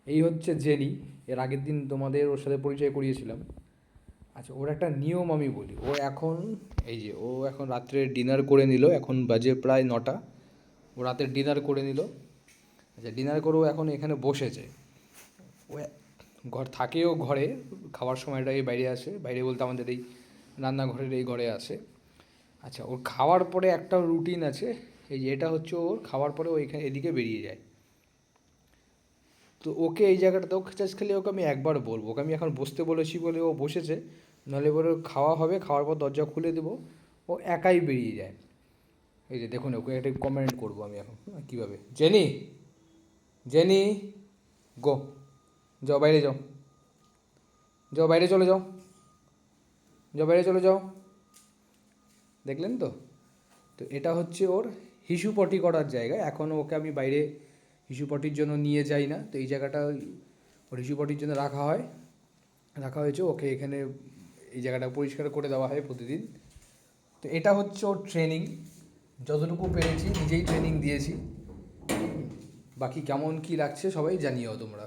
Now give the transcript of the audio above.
এই হচ্ছে জেনি। এর আগের দিন তোমাদের ওর সাথে পরিচয় করিয়েছিলাম। আচ্ছা, ওর একটা নিয়ম আমি বলি। ও এখন এই যে ও এখন রাত্রে ডিনার করে নিল, এখন বাজে প্রায় 9টা। ও রাতের ডিনার করে নিল। আচ্ছা, ডিনার করেও এখন এখানে বসেছে। ও ঘর থাকেও ঘরে, খাওয়ার সময়টা এই বাইরে আসে, বাইরে বলতে আমাদের এই রান্নাঘরের এই ঘরে আসে। আচ্ছা, ওর খাওয়ার পরে একটা রুটিন আছে। এই যে এটা হচ্ছে ওর খাওয়ার পরে ও এখানে এদিকে বেরিয়ে যায়। তো ওকে এই জায়গাটাতে ওকে জাস্ট খালি ওকে আমি একবার বলবো, ওকে আমি এখন বসতে বলেছি বলে ও বসেছে, নাহলে এবার ওর খাওয়া হবে, খাওয়ার পর দরজা খুলে দেবো, ও একাই বেরিয়ে যায়। এই যে দেখুন, ওকে একটা কমেন্ট করবো আমি এখন, কীভাবে। জেনি, জেনি, গো, যাও বাইরে যাও, যাও বাইরে চলে যাও, যাও বাইরে চলে যাও। দেখলেন তো? তো এটা হচ্ছে ওর হিসু পটি করার জায়গা। এখনও ওকে আমি বাইরে হিসু পটির জন্য নিয়ে যাই না। তো এই জায়গাটা ওর হিসু পটির জন্য রাখা হয়েছে। ওকে এখানে এই জায়গাটা পরিষ্কার করে দেওয়া হয় প্রতিদিন। তো এটা হচ্ছে ওর ট্রেনিং। যতটুকু পেরেছি নিজেই ট্রেনিং দিয়েছি। বাকি কেমন কী লাগছে সবাই জানিও তোমরা।